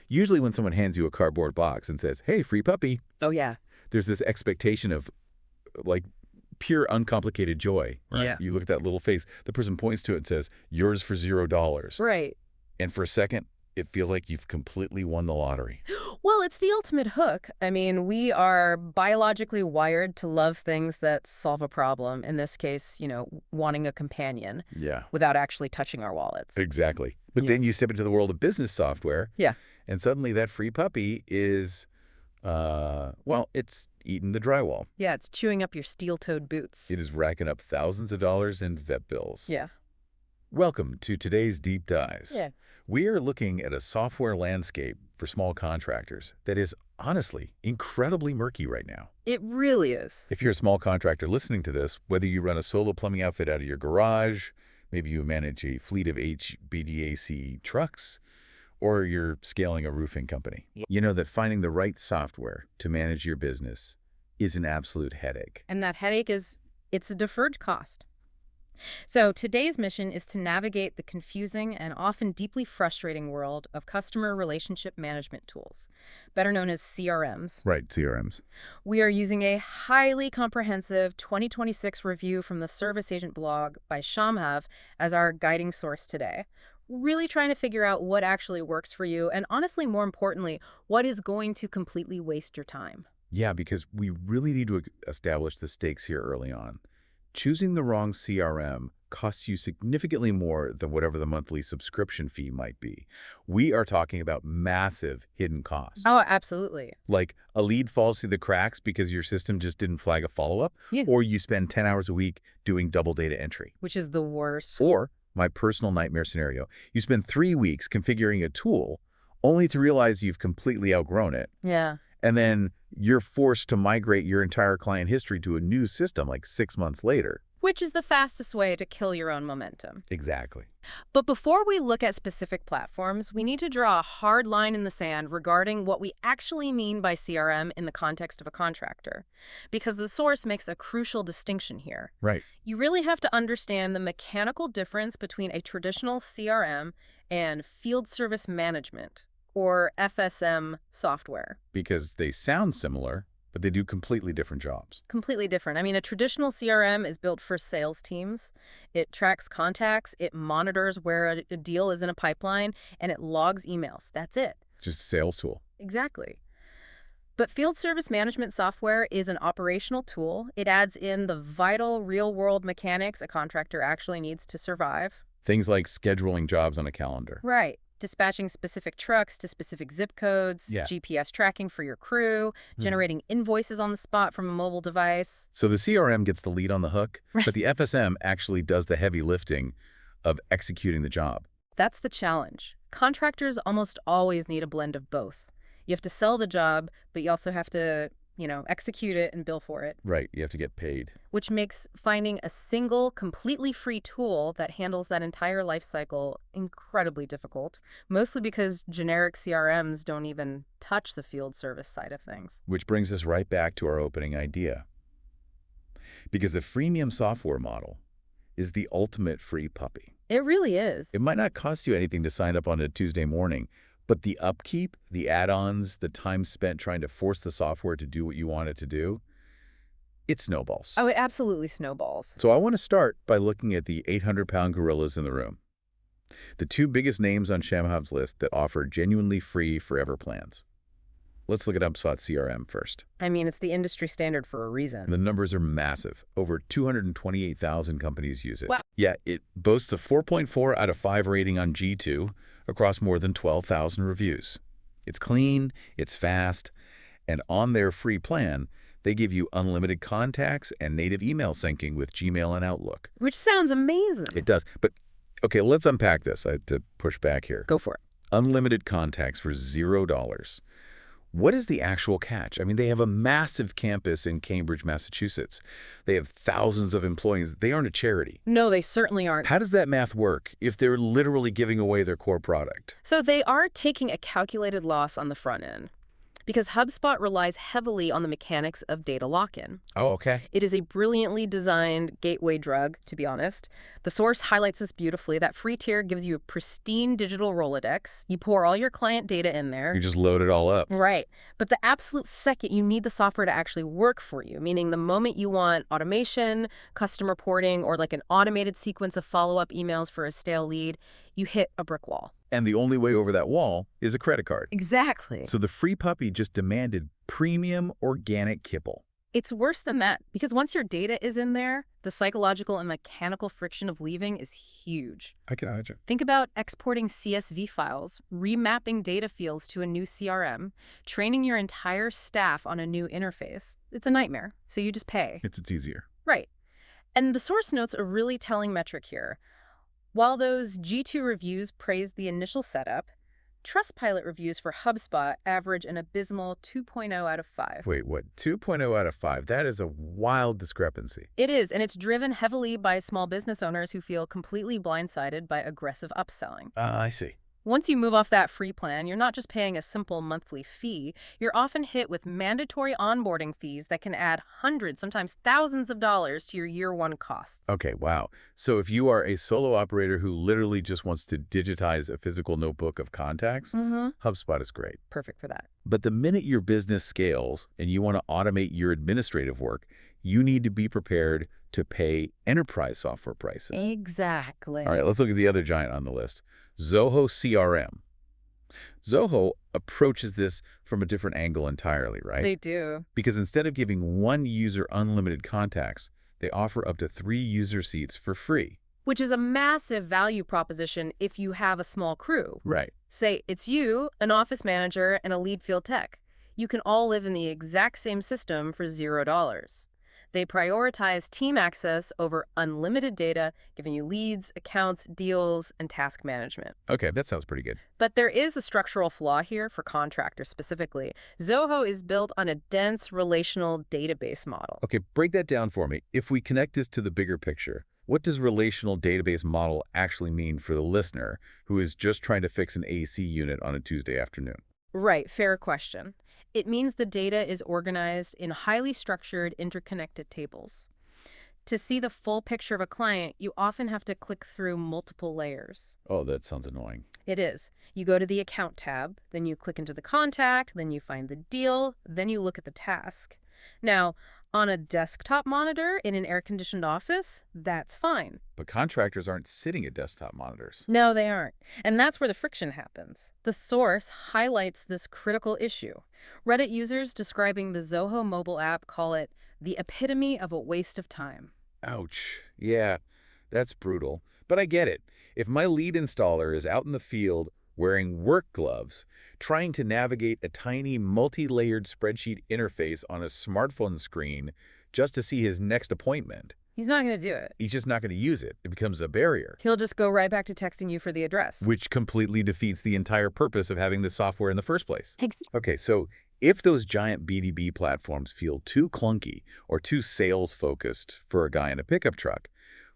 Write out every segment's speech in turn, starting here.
Usually when someone hands you a cardboard box and says, hey, free puppy, Oh, yeah. there's this expectation of, like, pure uncomplicated joy. Right? Yeah. You look at that little face. The person points to it and says, yours for $0. Right. And for a second, it feels like you've completely won the lottery. Well, it's the ultimate hook. I mean, we are biologically wired to love things that solve a problem. In this case, wanting a companion. Yeah. Without actually touching our wallets. Exactly. But then you step into the world of business software. Yeah. And suddenly that free puppy is, it's eating the drywall. Yeah, it's chewing up your steel-toed boots. It is racking up thousands of dollars in vet bills. Yeah. Welcome to today's Deep Dives. Yeah. We are looking at a software landscape for small contractors that is, honestly, incredibly murky right now. It really is. If you're a small contractor listening to this, whether you run a solo plumbing outfit out of your garage, maybe you manage a fleet of HVAC trucks, or you're scaling a roofing company, you know that finding the right software to manage your business is an absolute headache. And that headache it's a deferred cost. So today's mission is to navigate the confusing and often deeply frustrating world of customer relationship management tools, better known as CRMs. Right, CRMs. We are using a highly comprehensive 2026 review from the ServiceAgent blog by Shamhav as our guiding source today. Really trying to figure out what actually works for you, and honestly, more importantly, what is going to completely waste your time. Yeah, because we really need to establish the stakes here early on. Choosing the wrong CRM costs you significantly more than whatever the monthly subscription fee might be. We are talking about massive hidden costs. Oh, absolutely. Like a lead falls through the cracks because your system just didn't flag a follow-up, Yeah. or you spend 10 hours a week doing double data entry. Which is the worst. Or, my personal nightmare scenario, you spend 3 weeks configuring a tool only to realize you've completely outgrown it. Yeah. And then you're forced to migrate your entire client history to a new system like 6 months later. Which is the fastest way to kill your own momentum. Exactly. But before we look at specific platforms, we need to draw a hard line in the sand regarding what we actually mean by CRM in the context of a contractor. Because the source makes a crucial distinction here. Right. You really have to understand the mechanical difference between a traditional CRM and field service management, or FSM software. Because they sound similar, but they do completely different jobs. Completely different. I mean, a traditional CRM is built for sales teams. It tracks contacts, it monitors where a deal is in a pipeline, and it logs emails. That's it. It's just a sales tool. Exactly. But field service management software is an operational tool. It adds in the vital real-world mechanics a contractor actually needs to survive. Things like scheduling jobs on a calendar. Right. Dispatching specific trucks to specific zip codes, Yeah. GPS tracking for your crew, generating invoices on the spot from a mobile device. So the CRM gets the lead on the hook, Right. but the FSM actually does the heavy lifting of executing the job. That's the challenge. Contractors almost always need a blend of both. You have to sell the job, but you also have to, execute it and bill for it. Right, you have to get paid. Which makes finding a single, completely free tool that handles that entire life cycle incredibly difficult, mostly because generic CRMs don't even touch the field service side of things. Which brings us right back to our opening idea. Because the freemium software model is the ultimate free puppy. It really is. It might not cost you anything to sign up on a Tuesday morning, but the upkeep, the add-ons, the time spent trying to force the software to do what you want it to do, it snowballs. Oh, it absolutely snowballs. So I want to start by looking at the 800-pound gorillas in the room. The two biggest names on Shamhav's list that offer genuinely free forever plans. Let's look at HubSpot CRM first. I mean, it's the industry standard for a reason. The numbers are massive. Over 228,000 companies use it. Wow. Yeah, it boasts a 4.4 out of 5 rating on G2 across more than 12,000 reviews. It's clean, it's fast, and on their free plan, they give you unlimited contacts and native email syncing with Gmail and Outlook. Which sounds amazing. It does. But, okay, let's unpack this. I had to push back here. Go for it. Unlimited contacts for $0. What is the actual catch? I mean, they have a massive campus in Cambridge, Massachusetts. They have thousands of employees. They aren't a charity. No, they certainly aren't. How does that math work if they're literally giving away their core product? So they are taking a calculated loss on the front end. Because HubSpot relies heavily on the mechanics of data lock-in. Oh, okay. It is a brilliantly designed gateway drug, to be honest. The source highlights this beautifully. That free tier gives you a pristine digital Rolodex. You pour all your client data in there. You just load it all up. Right. But the absolute second you need the software to actually work for you, meaning the moment you want automation, custom reporting, or like an automated sequence of follow-up emails for a stale lead, you hit a brick wall. And the only way over that wall is a credit card. Exactly. So the free puppy just demanded premium organic kibble. It's worse than that, because once your data is in there, the psychological and mechanical friction of leaving is huge. I can imagine. Think about exporting CSV files, remapping data fields to a new CRM, training your entire staff on a new interface. It's a nightmare, so you just pay. It's easier. Right. And the source notes a really telling metric here. While those G2 reviews praise the initial setup, Trustpilot reviews for HubSpot average an abysmal 2.0 out of 5. Wait, what? 2.0 out of 5? That is a wild discrepancy. It is, and it's driven heavily by small business owners who feel completely blindsided by aggressive upselling. I see. Once you move off that free plan, you're not just paying a simple monthly fee, you're often hit with mandatory onboarding fees that can add hundreds, sometimes thousands of dollars to your year-one costs. Okay, wow. So if you are a solo operator who literally just wants to digitize a physical notebook of contacts, HubSpot is great. Perfect for that. But the minute your business scales and you want to automate your administrative work, you need to be prepared to pay enterprise software prices. Exactly. All right, let's look at the other giant on the list, Zoho CRM. Zoho approaches this from a different angle entirely, right? They do. Because instead of giving one user unlimited contacts, they offer up to 3 user seats for free. Which is a massive value proposition if you have a small crew. Right. Say it's you, an office manager, and a lead field tech. You can all live in the exact same system for $0. They prioritize team access over unlimited data, giving you leads, accounts, deals, and task management. Okay, that sounds pretty good. But there is a structural flaw here for contractors specifically. Zoho is built on a dense relational database model. Okay, break that down for me. If we connect this to the bigger picture, what does relational database model actually mean for the listener who is just trying to fix an AC unit on a Tuesday afternoon? Right, fair question. It means the data is organized in highly structured, interconnected tables. To see the full picture of a client, you often have to click through multiple layers. Oh, that sounds annoying. It is. You go to the Account tab, then you click into the contact, then you find the deal, then you look at the task. Now, on a desktop monitor in an air-conditioned office, that's fine. But contractors aren't sitting at desktop monitors. No, they aren't. And that's where the friction happens. The source highlights this critical issue. Reddit users describing the Zoho mobile app call it the epitome of a waste of time. Ouch. Yeah, that's brutal. But I get it. If my lead installer is out in the field wearing work gloves, trying to navigate a tiny multi-layered spreadsheet interface on a smartphone screen just to see his next appointment, he's not going to do it. he's just not going to use it. It becomes a barrier. He'll just go right back to texting you for the address. Which completely defeats the entire purpose of having this software in the first place. Okay, so if those giant B2B platforms feel too clunky or too sales-focused for a guy in a pickup truck,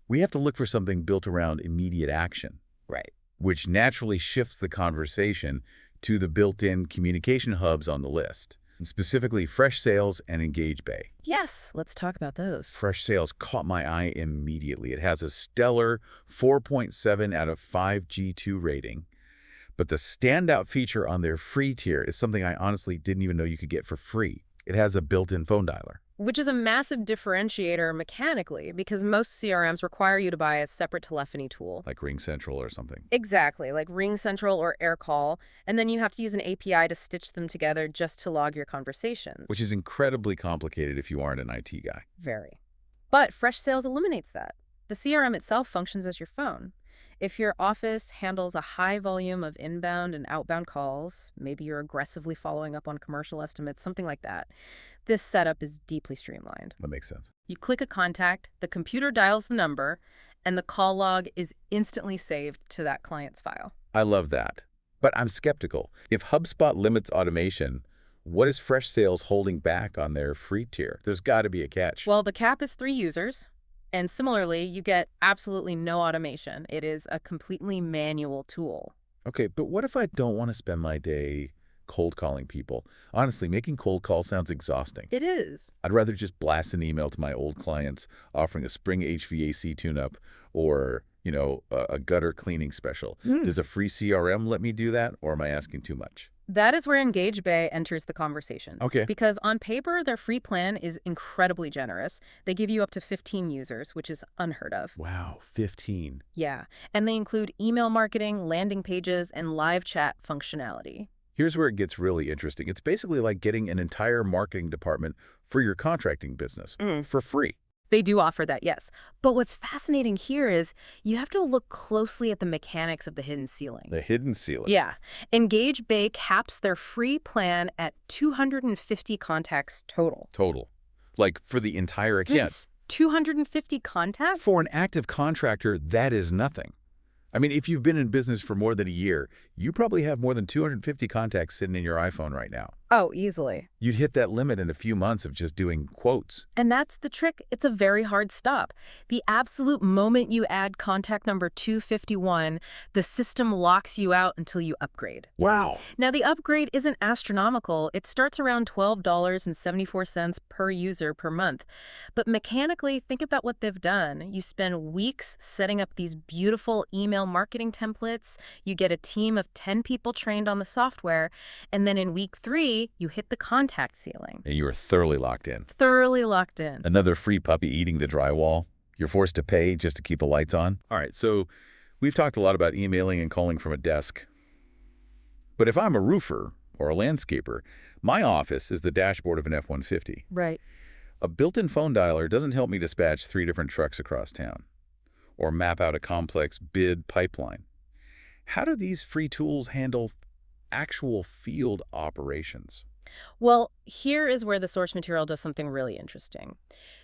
we have to look for something built around immediate action. Right. Which naturally shifts the conversation to the built-in communication hubs on the list, and specifically Fresh Sales and Engage Bay. Yes, let's talk about those. Fresh Sales caught my eye immediately. It has a stellar 4.7 out of 5 G2 rating. But the standout feature on their free tier is something I honestly didn't even know you could get for free. It has a built-in phone dialer. Which is a massive differentiator mechanically, because most CRMs require you to buy a separate telephony tool. Like RingCentral or something. Exactly, like RingCentral or AirCall, and then you have to use an API to stitch them together just to log your conversations. Which is incredibly complicated if you aren't an IT guy. Very. But Fresh Sales eliminates that. The CRM itself functions as your phone. If your office handles a high volume of inbound and outbound calls, maybe you're aggressively following up on commercial estimates, something like that, this setup is deeply streamlined. That makes sense. You click a contact, the computer dials the number, and the call log is instantly saved to that client's file. I love that. But I'm skeptical. If HubSpot limits automation, what is Fresh Sales holding back on their free tier? There's got to be a catch. Well, the cap is 3 users. And similarly, you get absolutely no automation. It is a completely manual tool. Okay, but what if I don't want to spend my day cold calling people. Honestly, making cold calls sounds exhausting. It is. I'd rather just blast an email to my old clients offering a spring HVAC tune-up or, a gutter cleaning special. Does a free CRM let me do that, or am I asking too much? That is where Engage Bay enters the conversation. Okay. Because on paper, their free plan is incredibly generous. They give you up to 15 users, which is unheard of. Wow, 15. Yeah, and they include email marketing, landing pages, and live chat functionality. Here's where it gets really interesting. It's basically like getting an entire marketing department for your contracting business for free. They do offer that, yes. But what's fascinating here is you have to look closely at the mechanics of the hidden ceiling. The hidden ceiling. Yeah. Engage Bay caps their free plan at 250 contacts total. Total. Like for the entire account. Yes. 250 contacts? For an active contractor, that is nothing. I mean, if you've been in business for more than a year, you probably have more than 250 contacts sitting in your iPhone right now. Oh, easily. You'd hit that limit in a few months of just doing quotes. And that's the trick. It's a very hard stop. The absolute moment you add contact number 251, the system locks you out until you upgrade. Wow. Now, the upgrade isn't astronomical. It starts around $12.74 per user per month. But mechanically, think about what they've done. You spend weeks setting up these beautiful email marketing templates. You get a team of 10 people trained on the software. And then in week 3, you hit the contact ceiling. And you are thoroughly locked in. Thoroughly locked in. Another free puppy eating the drywall. You're forced to pay just to keep the lights on. All right, so we've talked a lot about emailing and calling from a desk. But if I'm a roofer or a landscaper, my office is the dashboard of an F-150. Right. A built-in phone dialer doesn't help me dispatch 3 different trucks across town or map out a complex bid pipeline. How do these free tools handle actual field operations? Well, here is where the source material does something really interesting.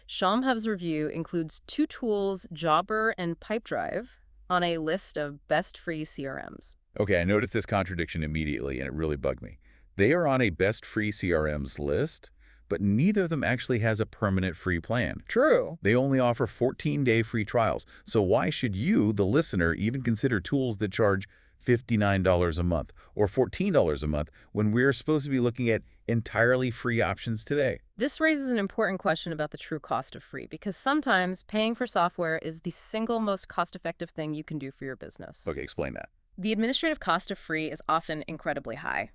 Shamhav's review includes 2 tools, Jobber and Pipedrive, on a list of best free CRMs. Okay, I noticed this contradiction immediately, and it really bugged me. They are on a best free CRMs list, but neither of them actually has a permanent free plan. True. They only offer 14-day free trials. So why should you, the listener, even consider tools that charge $59 a month or $14 a month when we're supposed to be looking at entirely free options today? This raises an important question about the true cost of free, because sometimes paying for software is the single most cost-effective thing you can do for your business. Okay, explain that. The administrative cost of free is often incredibly high.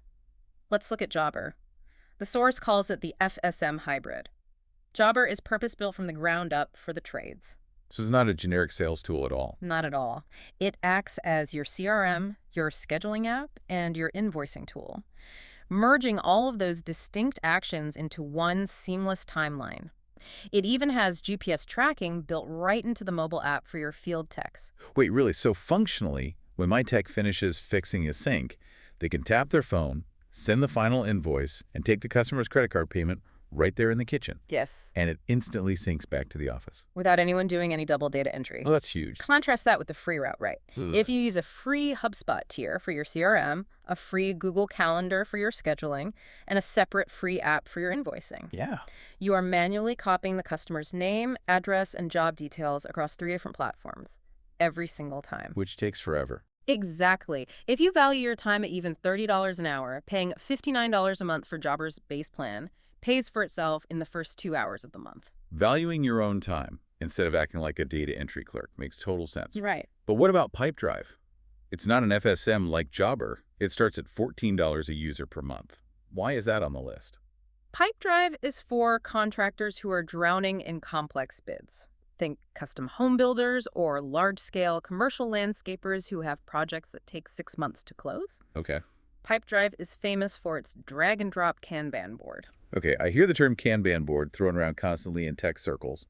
Let's look at Jobber. The source calls it the FSM hybrid. Jobber is purpose-built from the ground up for the trades. This is not a generic sales tool at all. Not at all. It acts as your CRM, your scheduling app, and your invoicing tool, merging all of those distinct actions into one seamless timeline. It even has GPS tracking built right into the mobile app for your field techs. Wait, really? So functionally, when my tech finishes fixing a sink, they can tap their phone, send the final invoice, and take the customer's credit card payment right there in the kitchen. Yes. And it instantly syncs back to the office. Without anyone doing any double data entry. Well, that's huge. Contrast that with the free route, right? If you use a free HubSpot tier for your CRM, a free Google Calendar for your scheduling, and a separate free app for your invoicing, Yeah. you are manually copying the customer's name, address, and job details across 3 different platforms every single time. Which takes forever. Exactly. If you value your time at even $30 an hour, paying $59 a month for Jobber's base plan pays for itself in the first 2 hours of the month. Valuing your own time instead of acting like a data entry clerk makes total sense. Right. But what about Pipedrive? It's not an FSM like Jobber. It starts at $14 a user per month. Why is that on the list? Pipedrive is for contractors who are drowning in complex bids. Think custom home builders or large-scale commercial landscapers who have projects that take 6 months to close. Okay. Pipedrive is famous for its drag-and-drop Kanban board. Okay, I hear the term Kanban board thrown around constantly in tech circles.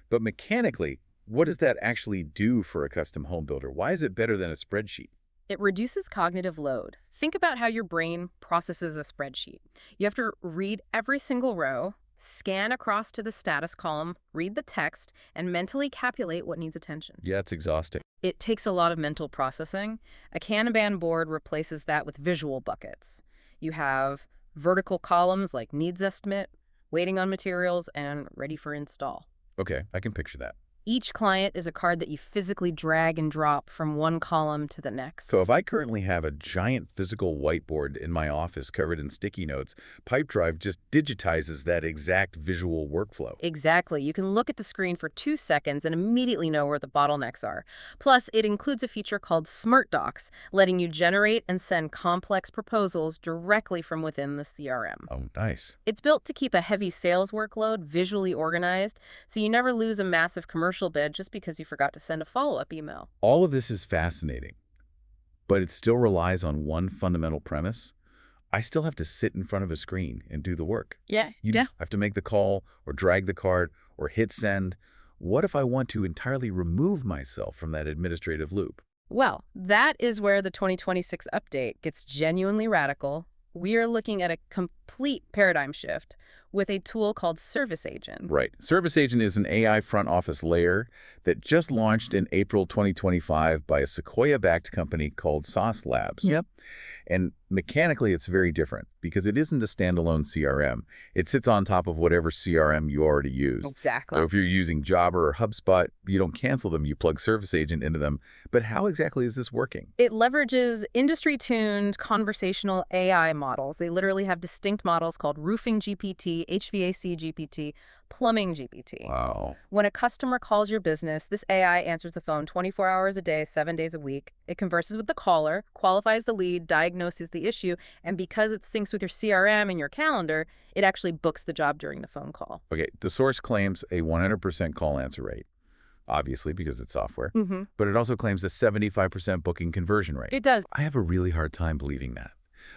But mechanically, what does that actually do for a custom home builder? Why is it better than a spreadsheet? It reduces cognitive load. Think about how your brain processes a spreadsheet. You have to read every single row, scan across to the status column, read the text, and mentally calculate what needs attention. Yeah, it's exhausting. It takes a lot of mental processing. A Kanban board replaces that with visual buckets. You have vertical columns like needs estimate, waiting on materials, and ready for install. Okay, I can picture that. Each client is a card that you physically drag and drop from one column to the So if next. I currently have a giant physical whiteboard in my office covered in sticky notes, Pipedrive just digitizes that exact visual workflow. Exactly. You can look at the screen for 2 seconds and immediately know where the bottlenecks are. Plus, it includes a feature called Smart Docs, letting you generate and send complex proposals directly from within the CRM. Oh, nice. It's built to keep a heavy sales workload visually organized, so you never lose a massive commercial bid just because you forgot to send a follow-up email. All of this is fascinating, but it still relies on one fundamental premise. I still have to sit in front of a screen and do the work. Yeah. You have to make the call or drag the card or hit send. What if I want to entirely remove myself from that administrative loop? Well, that is where the 2026 update gets genuinely radical. We are looking at a complete paradigm shift with a tool called ServiceAgent. Right. ServiceAgent is an AI front office layer that just launched in April 2025 by a Sequoia-backed company called Sauce Labs. Yep. And mechanically, it's very different because it isn't a standalone CRM. It sits on top of whatever CRM you already use. Exactly. So if you're using Jobber or HubSpot, you don't cancel them, you plug ServiceAgent into them. But how exactly is this working? It leverages industry-tuned conversational AI models. They literally have distinct models called Roofing GPT, HVAC GPT, Plumbing GPT. Wow. When a customer calls your business, this AI answers the phone 24 hours a day, 7 days a week. It converses with the caller, qualifies the lead, diagnoses the issue, and because it syncs with your CRM and your calendar, it actually books the job during the phone call. Okay, the source claims a 100% call answer rate, obviously because it's software, but it also claims a 75% booking conversion rate. It does. I have a really hard time believing that.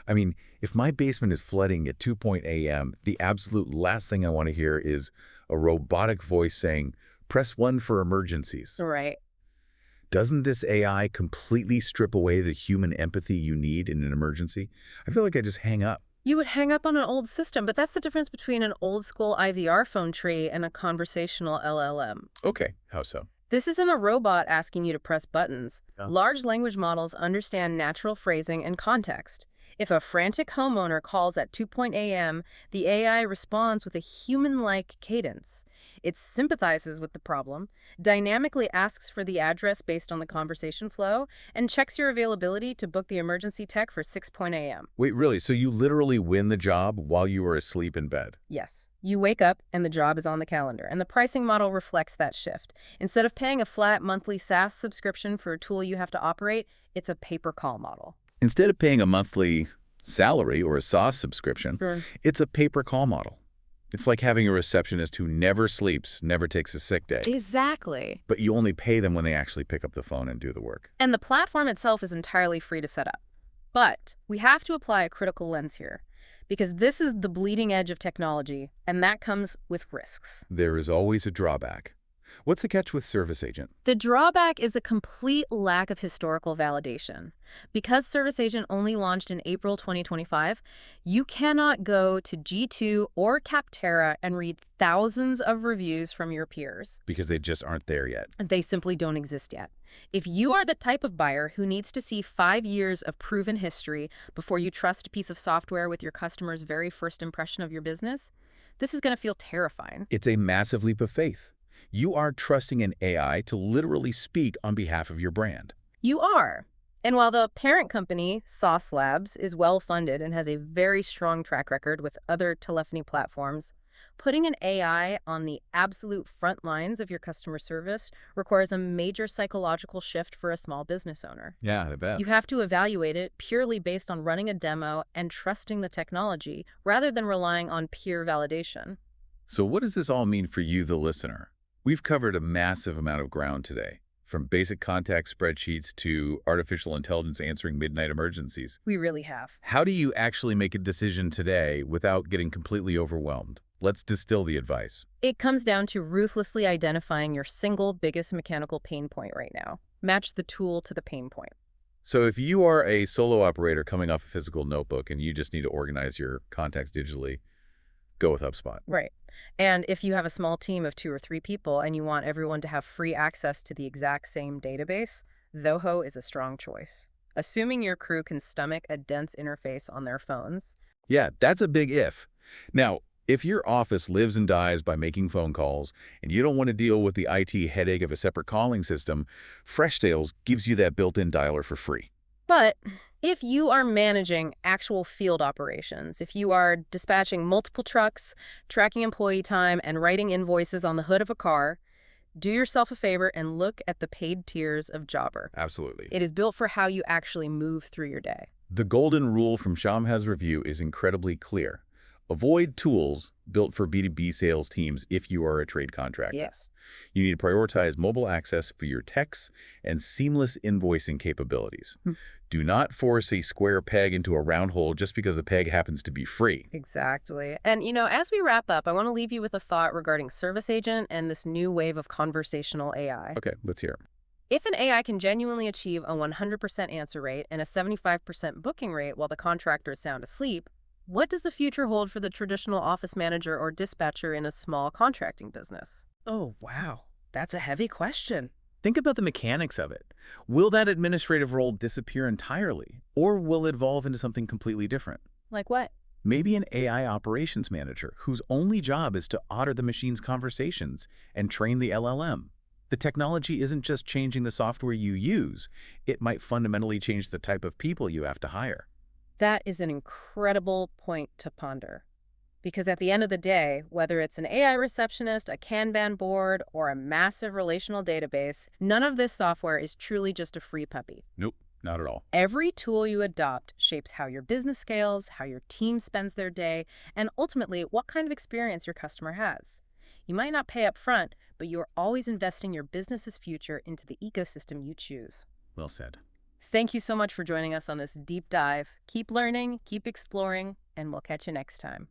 I mean, if my basement is flooding at 2 a.m., the absolute last thing I want to hear is a robotic voice saying, "Press 1 for emergencies." Right. Doesn't this AI completely strip away the human empathy you need in an emergency? I feel like I just hang up. You would hang up on an old system, but that's the difference between an old school IVR phone tree and a conversational LLM. Okay, how so? This isn't a robot asking you to press buttons. Yeah. Large language models understand natural phrasing and context. If a frantic homeowner calls at 2 a.m., the AI responds with a human-like cadence. It sympathizes with the problem, dynamically asks for the address based on the conversation flow, and checks your availability to book the emergency tech for 6 a.m. Wait, really? So you literally win the job while you were asleep in bed? Yes. You wake up and the job is on the calendar, and the pricing model reflects that shift. Instead of paying a flat monthly SaaS subscription for a tool you have to operate, it's a pay-per-call model. Instead of paying a monthly salary or a SaaS subscription, Sure. it's a pay-per-call model. It's like having a receptionist who never sleeps, never takes a sick day. Exactly. But you only pay them when they actually pick up the phone and do the work. And the platform itself is entirely free to set up. But we have to apply a critical lens here, because this is the bleeding edge of technology, and that comes with risks. There is always a drawback. What's the catch with ServiceAgent? The drawback is a complete lack of historical validation. Because ServiceAgent only launched in April 2025, you cannot go to G2 or Capterra and read thousands of reviews from your peers. Because they just aren't there yet. They simply don't exist yet. If you are the type of buyer who needs to see 5 years of proven history before you trust a piece of software with your customer's very first impression of your business, this is going to feel terrifying. It's a massive leap of faith. You are trusting an AI to literally speak on behalf of your brand. You are. And while the parent company, Sauce Labs, is well-funded and has a very strong track record with other telephony platforms, putting an AI on the absolute front lines of your customer service requires a major psychological shift for a small business owner. Yeah, I bet. You have to evaluate it purely based on running a demo and trusting the technology rather than relying on peer validation. So what does this all mean for you, the listener? We've covered a massive amount of ground today, from basic contact spreadsheets to artificial intelligence answering midnight emergencies. We really have. How do you actually make a decision today without getting completely overwhelmed? Let's distill the advice. It comes down to ruthlessly identifying your single biggest mechanical pain point right now. Match the tool to the pain point. So if you are a solo operator coming off a physical notebook and you just need to organize your contacts digitally, go with HubSpot. Right. And if you have a small team of 2 or 3 people and you want everyone to have free access to the exact same database, Zoho is a strong choice. Assuming your crew can stomach a dense interface on their phones. Yeah, that's a big if. Now, If your office lives and dies by making phone calls and you don't want to deal with the IT headache of a separate calling system, Freshsales gives you that built-in dialer for free. But if you are managing actual field operations, if you are dispatching multiple trucks, tracking employee time, and writing invoices on the hood of a car, do yourself a favor and look at the paid tiers of Jobber. Absolutely. It is built for how you actually move through your day. The golden rule from Shamha's review is incredibly clear. Avoid tools built for B2B sales teams if you are a trade contractor. Yes. You need to prioritize mobile access for your techs and seamless invoicing capabilities. Do not force a square peg into a round hole just because the peg happens to be free. Exactly. And, as we wrap up, I want to leave you with a thought regarding ServiceAgent and this new wave of conversational AI. Okay, let's hear it. If an AI can genuinely achieve a 100% answer rate and a 75% booking rate while the contractor is sound asleep, what does the future hold for the traditional office manager or dispatcher in a small contracting business? Oh, wow. That's a heavy question. Think about the mechanics of it. Will that administrative role disappear entirely, or will it evolve into something completely different? Like what? Maybe an AI operations manager whose only job is to audit the machine's conversations and train the LLM. The technology isn't just changing the software you use, it might fundamentally change the type of people you have to hire. That is an incredible point to ponder. Because at the end of the day, whether it's an AI receptionist, a Kanban board, or a massive relational database, none of this software is truly just a free puppy. Nope, not at all. Every tool you adopt shapes how your business scales, how your team spends their day, and ultimately what kind of experience your customer has. You might not pay up front, but you're always investing your business's future into the ecosystem you choose. Well said. Thank you so much for joining us on this deep dive. Keep learning, keep exploring, and we'll catch you next time.